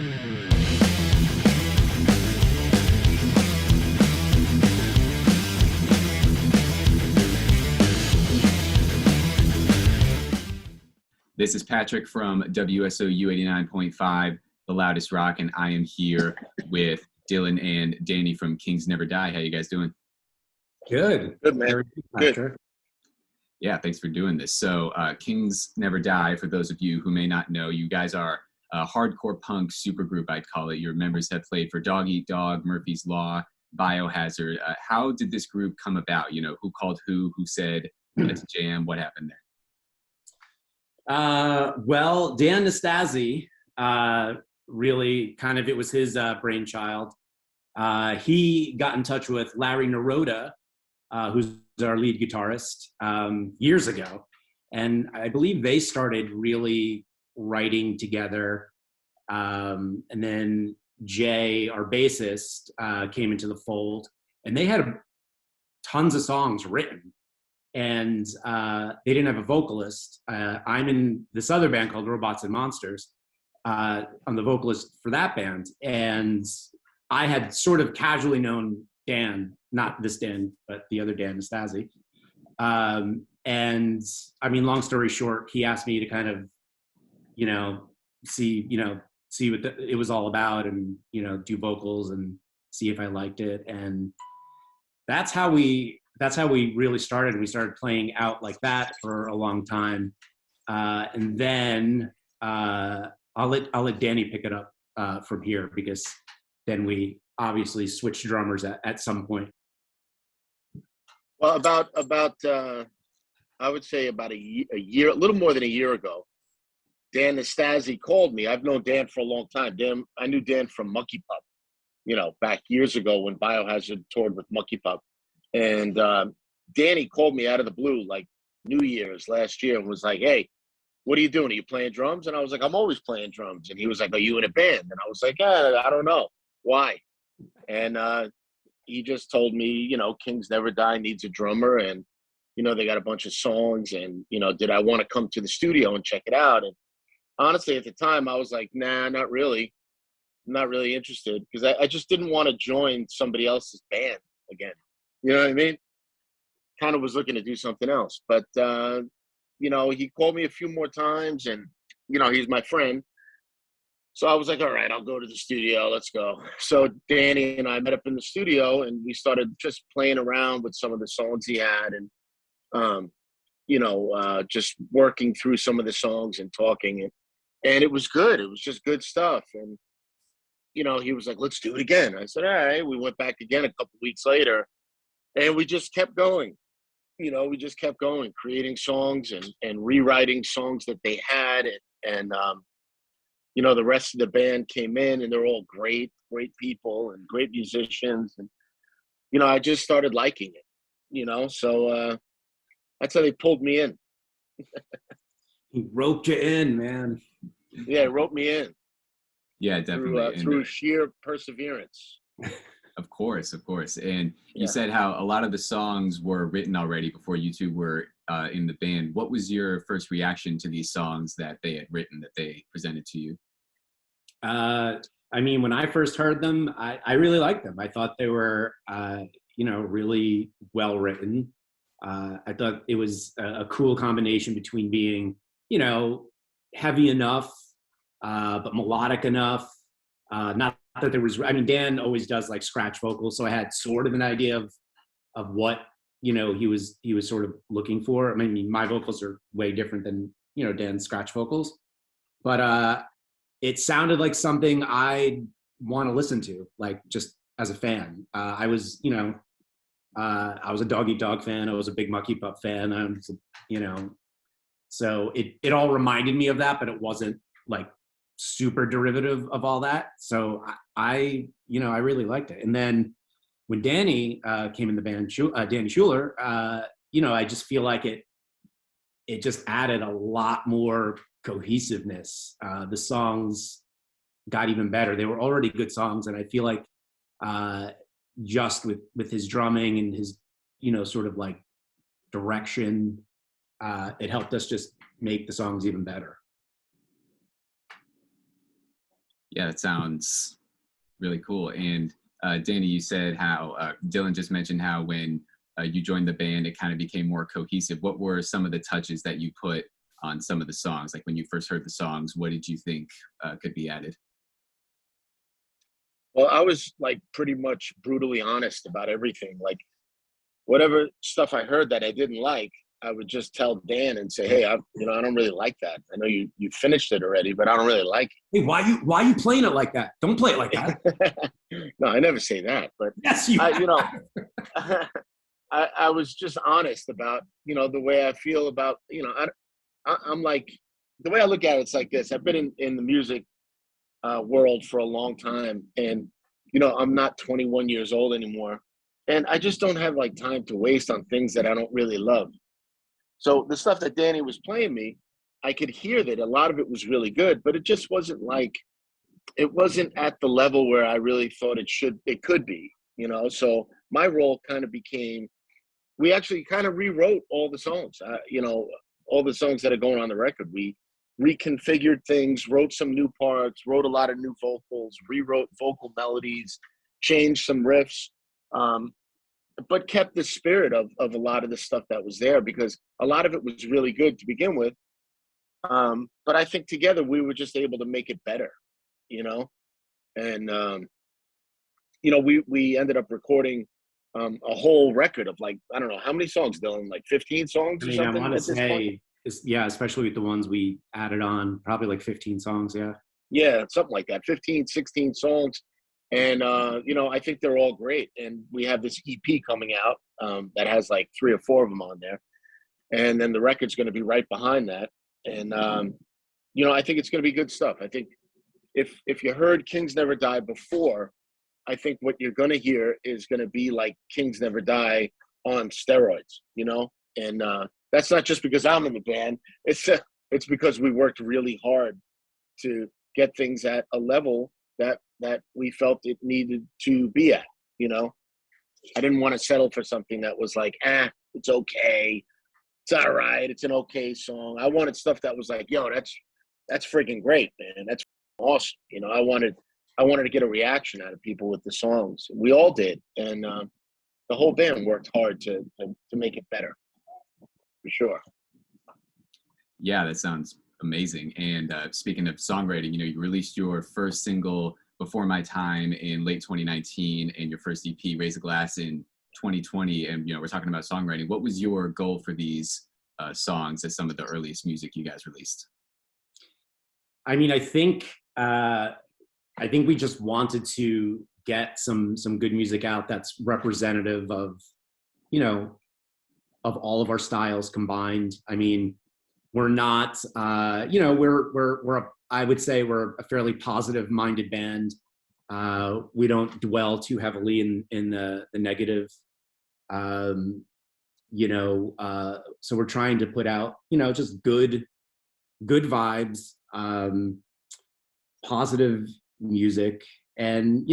This is Patrick from WSOU 89.5, The Loudest Rock, and I am here with Dylan and Danny from Kings Never Die. How you guys doing? Good. Good, man. Good. Yeah, thanks for doing this. So Kings Never Die, for those of you who may not know, you guys are a hardcore punk supergroup, I'd call it. Your members have played for Dog Eat Dog, Murphy's Law, Biohazard. How did this group come about? You know, who called who said, let's jam? What happened there? Well, Danistasi, really kind of, it was his brainchild. He got in touch with Larry Naroda, who's our lead guitarist, years ago. And I believe they started really writing together. And then Jay, our bassist, came into the fold, and they had tons of songs written. And they didn't have a vocalist. I'm in this other band called Robots and Monsters. I'm the vocalist for that band. And I had sort of casually known Dan, not this Dan, but the other Danistasi. And I mean, long story short, he asked me to kind of, see what it was all about and, do vocals and see if I liked it. And that's how we really started. We started playing out like that for a long time. And then I'll let Danny pick it up from here, because then we obviously switched drummers at some point. Well, about I would say about a year, a little more than a year ago, Danistasi called me. I've known Dan for a long time. I knew Dan from Monkey Pup, back years ago when Biohazard toured with Monkey Pup. And Danny called me out of the blue, like New Year's last year, and was like, "Hey, what are you doing? Are you playing drums?" And I was like, "I'm always playing drums." And he was like, "Are you in a band?" And I was like, "I don't know. Why?" And he just told me, Kings Never Die needs a drummer, and they got a bunch of songs, and did I want to come to the studio and check it out? And honestly, at the time, I was like, "Nah, not really. I'm not really interested," because I just didn't want to join somebody else's band again. You know what I mean? Kind of was looking to do something else. But, he called me a few more times, and, he's my friend. So I was like, all right, I'll go to the studio. Let's go. So Danny and I met up in the studio, and we started just playing around with some of the songs he had, and, just working through some of the songs and talking. And it was good. It was just good stuff. And, he was like, let's do it again. I said, all right. We went back again a couple weeks later. And we just kept going, creating songs and rewriting songs that they had. And the rest of the band came in, and they're all great people and great musicians. And, I just started liking it, so that's how they pulled me in. He roped you in, man. Yeah, he roped me in. Yeah, definitely. Through sheer perseverance. Of course. And you said how a lot of the songs were written already before you two were in the band. What was your first reaction to these songs that they had written, that they presented to you? I mean, when I first heard them, I really liked them. I thought they were, really well written. I thought it was a cool combination between being, heavy enough, but melodic enough. Not that there was, Dan always does like scratch vocals, so I had sort of an idea of what, he was sort of looking for. I mean, my vocals are way different than, Dan's scratch vocals, but it sounded like something I want to listen to, like just as a fan. I was a Dog Eat Dog fan. I was a big Monkey Pup fan. So it all reminded me of that, but it wasn't like super derivative of all that. So I really liked it. And then when Danny came in the band, Danny Schuler, I just feel like it just added a lot more cohesiveness. The songs got even better. They were already good songs, and I feel like just with his drumming and his sort of like direction, it helped us just make the songs even better. Yeah, that sounds really cool. And Danny, you said how Dylan just mentioned how when you joined the band, it kind of became more cohesive. What were some of the touches that you put on some of the songs? Like when you first heard the songs, what did you think could be added? Well, I was like pretty much brutally honest about everything. Like whatever stuff I heard that I didn't like, I would just tell Dan and say, "Hey, I don't really like that. I know you finished it already, but I don't really like Hey, why you playing it like that? Don't play it like that. it." No, I never say that, but Yes, you. I was just honest about the way I feel about I'm like the way I look at it, it's like this. I've been in the music world for a long time, and I'm not 21 years old anymore, and I just don't have like time to waste on things that I don't really love. So the stuff that Danny was playing me, I could hear that a lot of it was really good, but it just wasn't at the level where I really thought it could be. So my role kind of became, we actually kind of rewrote all the songs, all the songs that are going on the record. We reconfigured things, wrote some new parts, wrote a lot of new vocals, rewrote vocal melodies, changed some riffs, but kept the spirit of a lot of the stuff that was there, because a lot of it was really good to begin with. But I think together we were just able to make it better, you know? And, we ended up recording a whole record of like, I don't know, how many songs, Dylan? Like 15 songs I or mean, I something want at to this point? say, yeah, especially with the ones we added on, probably like 15 songs. Yeah. Yeah, something like that, 15, 16 songs. And, I think they're all great. And we have this EP coming out that has like 3 or 4 of them on there. And then the record's going to be right behind that. And, I think it's going to be good stuff. I think if you heard Kings Never Die before, I think what you're going to hear is going to be like Kings Never Die on steroids. And that's not just because I'm in the band. It's because we worked really hard to get things at a level that we felt it needed to be at. I didn't want to settle for something that was like, it's okay, it's all right, it's an okay song. I wanted stuff that was like, yo, that's freaking great, man. That's awesome. I wanted to get a reaction out of people with the songs. We all did, and the whole band worked hard to make it better, for sure. Yeah, that sounds amazing. And speaking of songwriting, you released your first single, Before My Time, in late 2019, and your first EP, Raise a Glass, in 2020. And we're talking about songwriting. What was your goal for these songs as some of the earliest music you guys released? I mean, I think we just wanted to get some good music out that's representative of of all of our styles combined. I mean, we're not we're I would say we're a fairly positive minded band. We don't dwell too heavily in the negative. So we're trying to put out just good vibes, positive music, and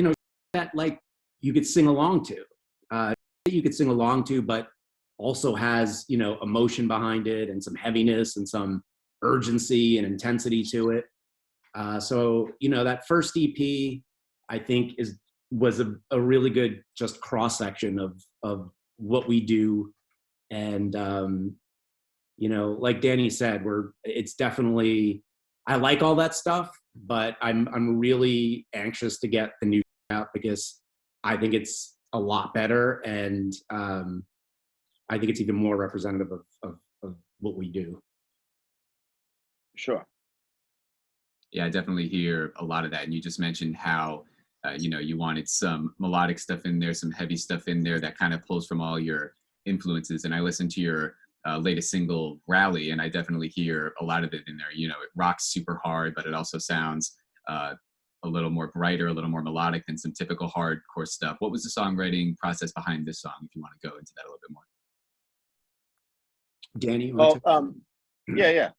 that like you could sing along to, but also has emotion behind it, and some heaviness and some urgency and intensity to it. So that first EP, I think, was a really good just cross section of what we do. And like Danny said, it's definitely, I like all that stuff, but I'm really anxious to get the new out, because I think it's a lot better, and I think it's even more representative of what we do. Sure. Yeah, I definitely hear a lot of that. And you just mentioned how, you wanted some melodic stuff in there, some heavy stuff in there that kind of pulls from all your influences. And I listened to your latest single, Rally, and I definitely hear a lot of it in there. It rocks super hard, but it also sounds a little more brighter, a little more melodic than some typical hardcore stuff. What was the songwriting process behind this song, if you want to go into that a little bit more? Danny? Well, yeah.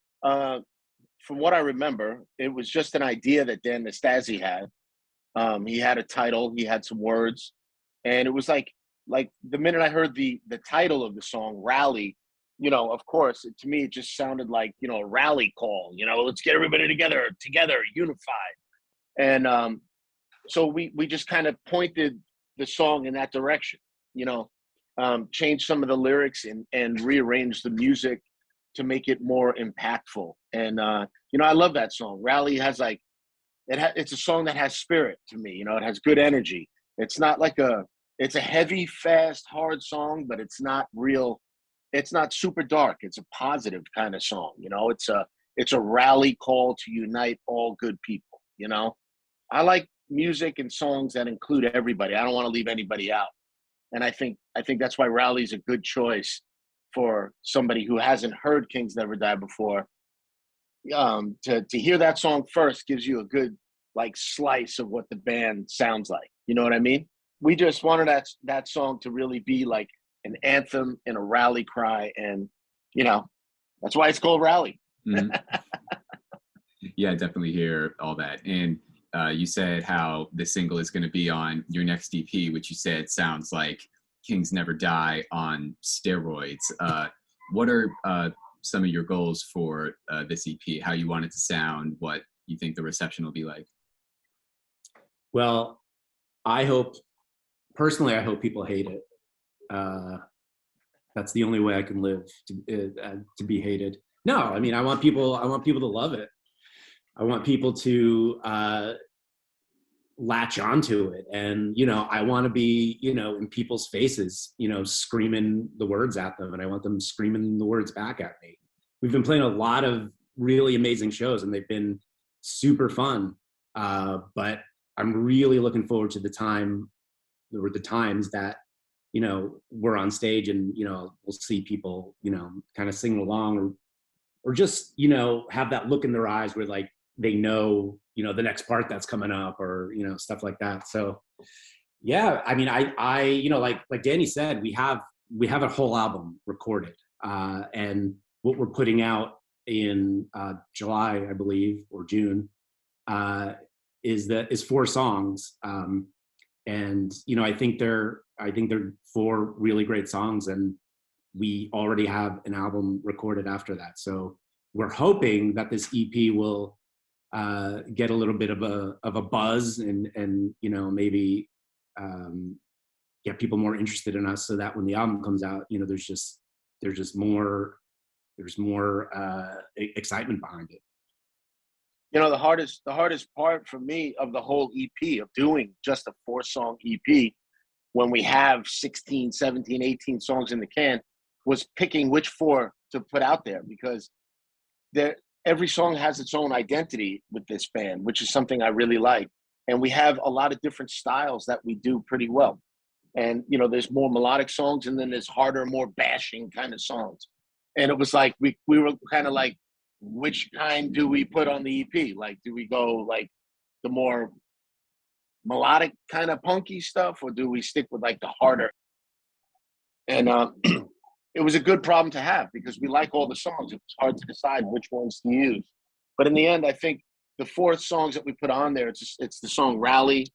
From what I remember, it was just an idea that Danistasi had. He had a title, he had some words, and it was like the minute I heard the title of the song, Rally, of course, to me, it just sounded like, a rally call, let's get everybody together, unified. And so we just kind of pointed the song in that direction, you know, changed some of the lyrics and rearranged the music to make it more impactful. And you know, I love that song. Rally has like it's a song that has spirit to me. You know, it has good energy. It's not like it's a heavy, fast, hard song, but it's not real. It's not super dark. It's a positive kind of song. You know, it's a rally call to unite all good people. You know, I like music and songs that include everybody. I don't want to leave anybody out. And I think that's why Rally's a good choice for somebody who hasn't heard Kings Never Die before. To hear that song first gives you a good like slice of what the band sounds like. You know what I mean? We just wanted that song to really be like an anthem and a rally cry, and you know, that's why it's called Rally. Mm-hmm. Yeah, I definitely hear all that. And you said how the single is going to be on your next EP, which you said sounds like Kings Never Die on steroids. What are some of your goals for this EP? How you want it to sound? What you think the reception will be like? Well, I hope people hate it. That's the only way I can live, to be hated. No, I mean, I want people to love it. I want people to latch onto it. And, you know, I want to be, you know, in people's faces, you know, screaming the words at them. And I want them screaming the words back at me. We've been playing a lot of really amazing shows and they've been super fun. But I'm really looking forward to the times that, you know, we're on stage and, you know, we'll see people, you know, kind of singing along or just, you know, have that look in their eyes where like they know, you know, the next part that's coming up or, you know, stuff like that. So yeah, I mean, I you know, like Danny said, we have a whole album recorded, and what we're putting out in July, I believe, or June, is 4 songs. And, you know, I think they're 4 really great songs, and we already have an album recorded after that. So we're hoping that this EP will get a little bit of a buzz and you know, maybe get people more interested in us, so that when the album comes out, you know, there's more excitement behind it. You know, the hardest part for me of the whole EP, of doing just a 4-song EP, when we have 16, 17, 18 songs in the can, was picking which 4 to put out there, because every song has its own identity with this band, which is something I really like. And we have a lot of different styles that we do pretty well. And, you know, there's more melodic songs, and then there's harder, more bashing kind of songs. And it was like, we were kind of like, which kind do we put on the EP? Like, do we go like the more melodic kind of punky stuff, or do we stick with like the harder? And it was a good problem to have, because we like all the songs. It was hard to decide which ones to use. But in the end, I think the 4 songs that we put on there, it's the song Rally.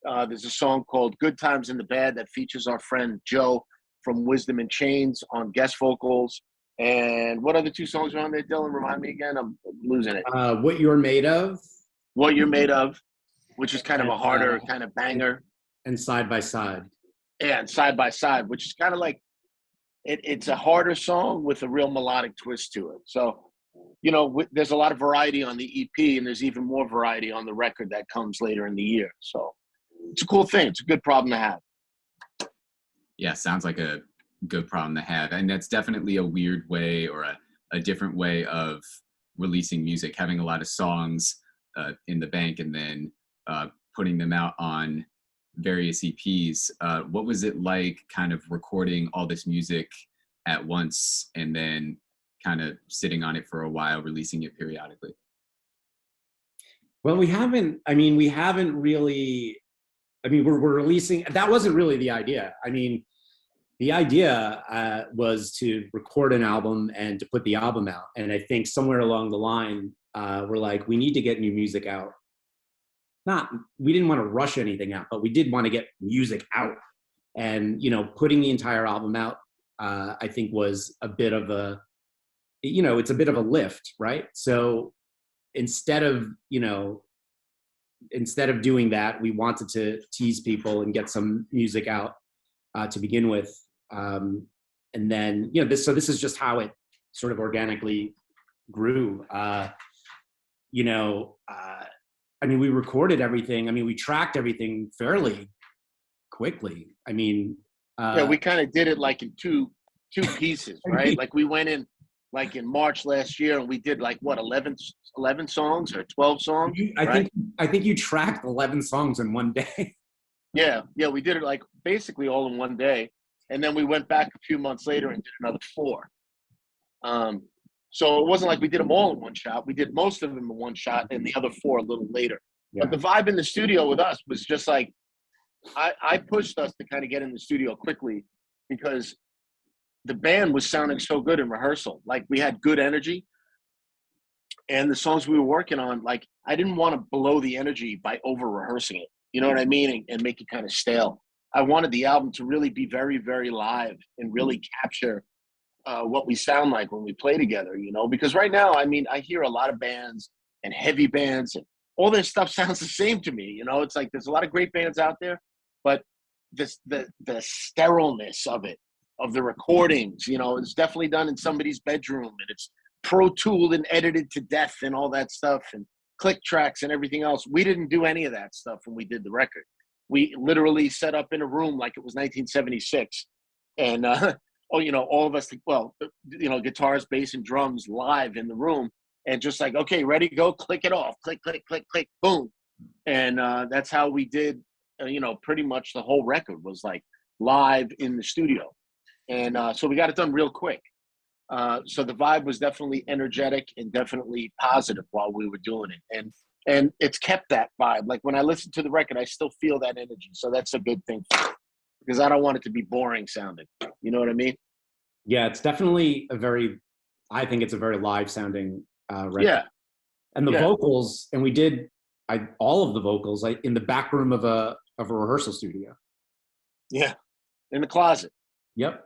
There's a song called Good Times in the Bad that features our friend Joe from Wisdom in Chains on guest vocals. And what other 2 songs are on there, Dylan? Remind me again. I'm losing it. What You're Made Of. What You're Made Of, which is kind of a harder kind of banger. And Side by Side. Yeah, and Side by Side, which is kind of like, it's a harder song with a real melodic twist to it. So, you know, there's a lot of variety on the EP, and there's even more variety on the record that comes later in the year. So it's a cool thing. It's a good problem to have. Yeah, sounds like a good problem to have. And that's definitely a weird way, or a different way of releasing music, having a lot of songs in the bank and then putting them out on various EPs. What was it like kind of recording all this music at once and then kind of sitting on it for a while, releasing it periodically? Well, we haven't really, I mean, we're releasing, that wasn't really the idea. I mean, the idea was to record an album and to put the album out. And I think somewhere along the line, we're like, we need to get new music out. We didn't want to rush anything out, but we did want to get music out. And, you know, putting the entire album out, I think was a bit of a, you know, it's a bit of a lift, right? So instead of, you know, instead of doing that, we wanted to tease people and get some music out to begin with. And then, this is just how it sort of organically grew. We recorded everything. We tracked everything fairly quickly. We kind of did it like in two pieces, right? Like we went in like in March last year and we did like what, 11 songs or 12 songs? I think you tracked 11 songs in one day. Yeah, we did it like basically all in one day. And then we went back a few months later and did another 4. So it wasn't like we did them all in one shot. We did most of them in one shot and the other 4 a little later. Yeah. But the vibe in the studio with us was just like, I pushed us to kind of get in the studio quickly because the band was sounding so good in rehearsal. Like we had good energy. And the songs we were working on, like I didn't want to blow the energy by over rehearsing it. You know what I mean? And make it kind of stale. I wanted the album to really be very, very live and really capture what we sound like when we play together, because right now, I hear a lot of bands and heavy bands and all this stuff sounds the same to me. It's like there's a lot of great bands out there, but the sterileness of it, of the recordings, it's definitely done in somebody's bedroom and it's Pro Tooled and edited to death and all that stuff and click tracks and everything else. We didn't do any of that stuff when we did the record. We literally set up in a room like it was 1976 and, all of us, guitars, bass, and drums live in the room and just like, okay, ready, go, click it off, click, click, click, click, boom. And that's how we did, pretty much the whole record was like live in the studio. And so we got it done real quick. So the vibe was definitely energetic and definitely positive while we were doing it. And it's kept that vibe. Like when I listen to the record, I still feel that energy. So that's a good thing for me because I don't want it to be boring sounding. You know what I mean? Yeah, it's definitely I think it's a very live sounding record. Yeah. And the vocals, and we did all of the vocals in the back room of a rehearsal studio. Yeah. In the closet. Yep.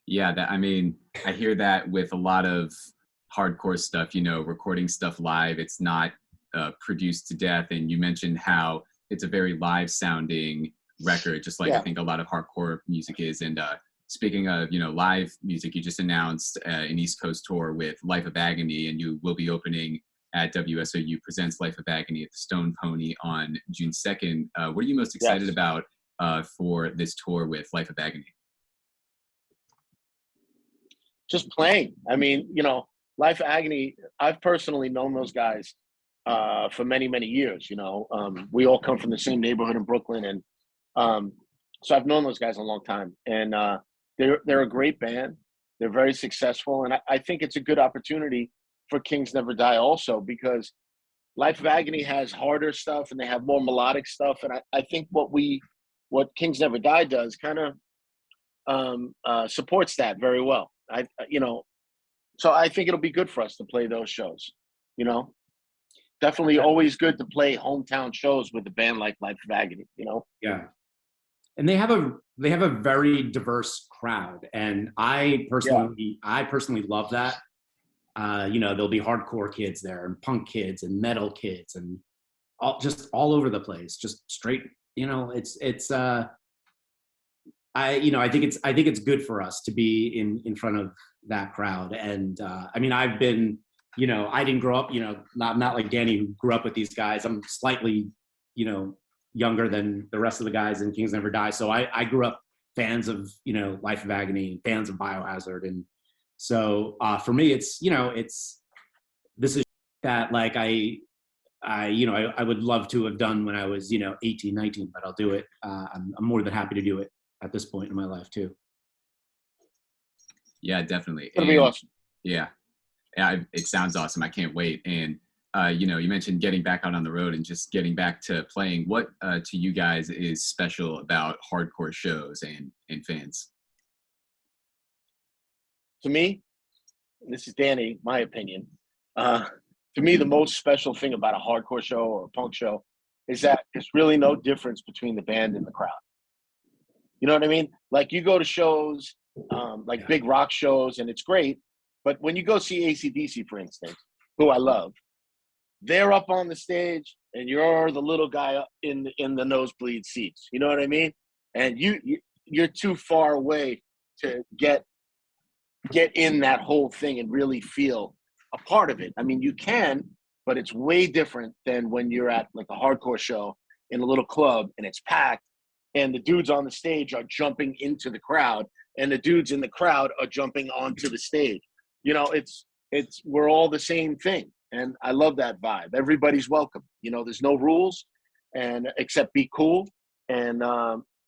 Yeah, I hear that with a lot of hardcore stuff, recording stuff live. It's not produced to death. And you mentioned how it's a very live sounding record, just like I think a lot of hardcore music is. And speaking of, live music, you just announced an East Coast tour with Life of Agony, and you will be opening at WSOU Presents Life of Agony at the Stone Pony on June 2nd. What are you most excited about for this tour with Life of Agony? Just playing. Life of Agony, I've personally known those guys for many, many years. We all come from the same neighborhood in Brooklyn. And so I've known those guys a long time. And they're a great band. They're very successful. And I think it's a good opportunity for Kings Never Die also because Life of Agony has harder stuff and they have more melodic stuff. And I think what Kings Never Die does kind of supports that very well. So I think it'll be good for us to play those shows, definitely always good to play hometown shows with a band like Life of Agony, Yeah. And they have a very diverse crowd. And I personally love that. There'll be hardcore kids there and punk kids and metal kids and all over the place, just straight, I think it's good for us to be in front of that crowd. And I've been, I didn't grow up, not like Danny who grew up with these guys. I'm slightly, younger than the rest of the guys in Kings Never Die. So I grew up fans of, Life of Agony, fans of Biohazard. And so for me, this is that like I would love to have done when I was, 18, 19, but I'll do it. I'm more than happy to do it at this point in my life too. Yeah, definitely. It'll be awesome. Yeah, it sounds awesome. I can't wait. And you mentioned getting back out on the road and just getting back to playing. What to you guys is special about hardcore shows and fans? To me, this is Danny, my opinion. To me, the most special thing about a hardcore show or a punk show is that there's really no difference between the band and the crowd. You know what I mean? Like you go to shows, big rock shows, and it's great. But when you go see AC/DC, for instance, who I love, they're up on the stage and you're the little guy up in the nosebleed seats. You know what I mean? And you're too far away to get in that whole thing and really feel a part of it. I mean, you can, but it's way different than when you're at like a hardcore show in a little club and it's packed and the dudes on the stage are jumping into the crowd and the dudes in the crowd are jumping onto the stage. You know, we're all the same thing. And I love that vibe. Everybody's welcome. You know, there's no rules and except be cool. And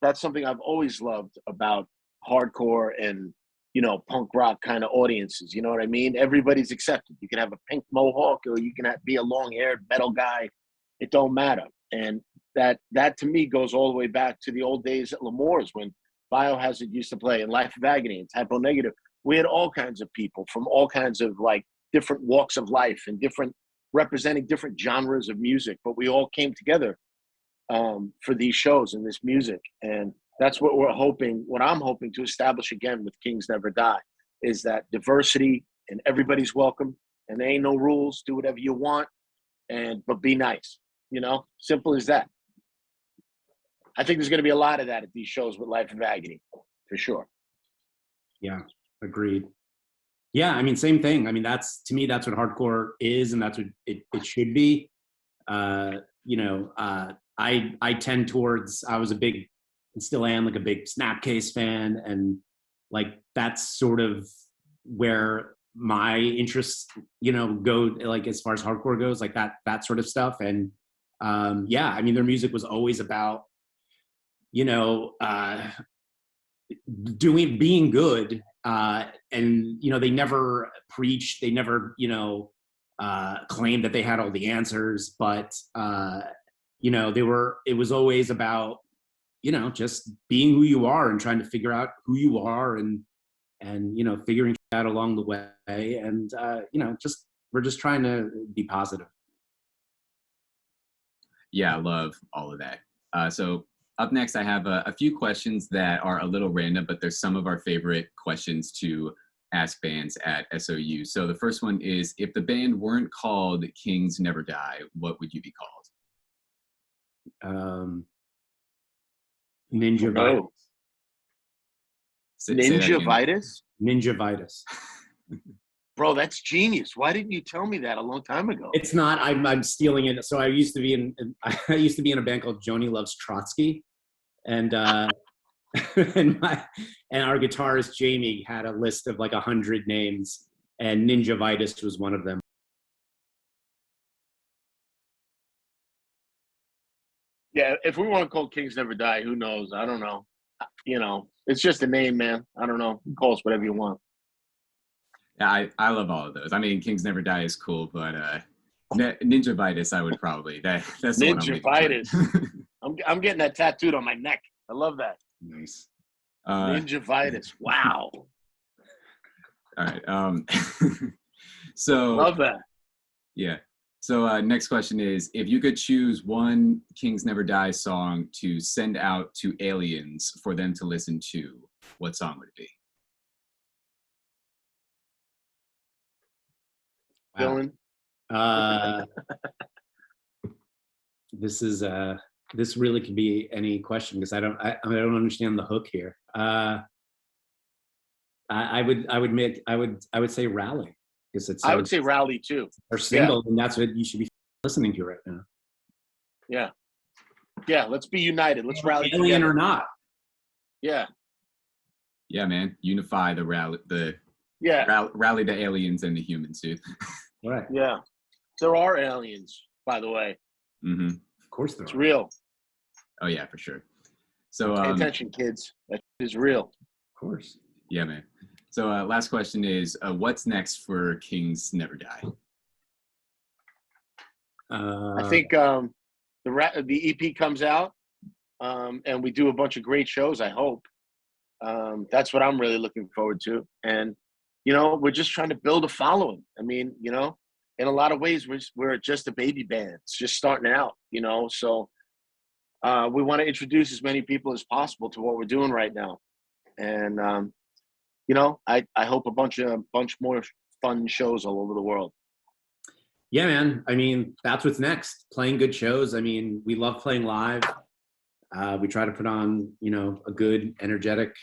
that's something I've always loved about hardcore and, you know, punk rock kind of audiences. You know what I mean? Everybody's accepted. You can have a pink mohawk or you can be a long-haired metal guy. It don't matter. And that to me goes all the way back to the old days at L'Amour's when Biohazard used to play and Life of Agony and Typo Negative. We had all kinds of people from all kinds of like different walks of life and representing different genres of music, but we all came together for these shows and this music. And that's what I'm hoping to establish again with Kings Never Die, is that diversity and everybody's welcome and there ain't no rules. Do whatever you want, but be nice. You know, simple as that. I think there's going to be a lot of that at these shows with Life of Agony, for sure. Yeah, agreed. Yeah, I mean, same thing. I mean, to me, that's what hardcore is, and that's what it should be. You know, I tend towards, I was a big, and still am, like a big Snapcase fan, and like that's sort of where my interests, you know, go, like as far as hardcore goes, like that sort of stuff. And yeah, I mean, their music was always about, you know, being good, and you know, they never preached, they never, you know, claimed that they had all the answers, but you know, it was always about, you know, just being who you are and trying to figure out who you are and you know, figuring it out along the way, and you know, we're just trying to be positive. Yeah, I love all of that. So up next, I have a few questions that are a little random, but they're some of our favorite questions to ask bands at SOU. So the first one is, if the band weren't called Kings Never Die, what would you be called? Ninja Vitus. Ninja Vitus? Ninja Vitus. Bro, that's genius. Why didn't you tell me that a long time ago? It's not. I'm stealing it. So I used to be in a band called Joni Loves Trotsky, and and our guitarist Jamie had a list of like 100 names, and Ninja Vitus was one of them. Yeah, if we weren't called Kings Never Die, who knows? I don't know. You know, it's just a name, man. I don't know. Call us whatever you want. Yeah, I love all of those. I mean, Kings Never Die is cool, but Ninja Vitus, I would probably that's the Ninja Vitus. I'm getting that tattooed on my neck. I love that. Nice. Ninja Vitus. Wow. All right. So love that. Yeah. So next question is, if you could choose one Kings Never Die song to send out to aliens for them to listen to, what song would it be? Dylan. This really could be any question because I don't understand the hook here. I would say Rally, because it's I would say Rally too. Our single, and that's what you should be listening to right now. Yeah, let's be united. Let's rally alien together. or not. Yeah, man, unify the rally the aliens and the humans, dude. Right. Yeah, there are aliens, by the way. Mm-hmm. Of course there it's are. Real. Oh yeah, for sure. So pay attention, kids. That is real. Of course. Yeah, man. So last question is, what's next for Kings Never Die? I think the EP comes out, and we do a bunch of great shows, I hope. That's what I'm really looking forward to. And, you know, we're just trying to build a following. I mean, you know, in a lot of ways, we're just a baby band. It's just starting out, you know. So we want to introduce as many people as possible to what we're doing right now. And, you know, I hope a bunch more fun shows all over the world. Yeah, man. I mean, that's what's next. Playing good shows. I mean, we love playing live. We try to put on, you know, a good, energetic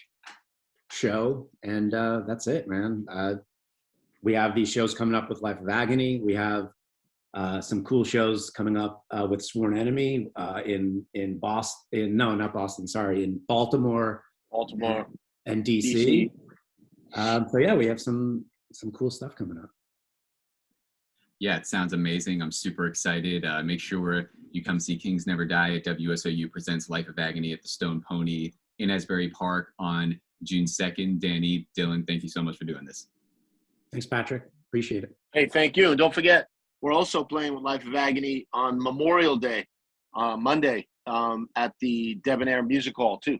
show, and that's it, man. We have these shows coming up with Life of Agony. We have some cool shows coming up with Sworn Enemy in Boston. No, not Boston. Sorry, in Baltimore, and DC. So yeah, we have some cool stuff coming up. Yeah, it sounds amazing. I'm super excited. Make sure you come see Kings Never Die at WSOU Presents Life of Agony at the Stone Pony in Asbury Park on June 2nd. Danny, Dylan, thank you so much for doing this. Thanks, Patrick. Appreciate it. Hey, thank you. And don't forget, we're also playing with Life of Agony on Memorial Day, Monday, at the Debonair Music Hall, too.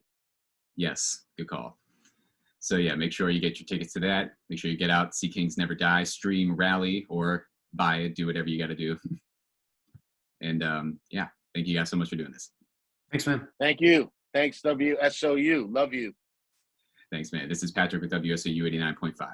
Yes, good call. So yeah, make sure you get your tickets to that. Make sure you get out, see Kings Never Die, stream, rally, or buy it, do whatever you got to do. And yeah, thank you guys so much for doing this. Thanks, man. Thank you. Thanks, WSOU. Love you. Thanks, man. This is Patrick with WSOU 89.5.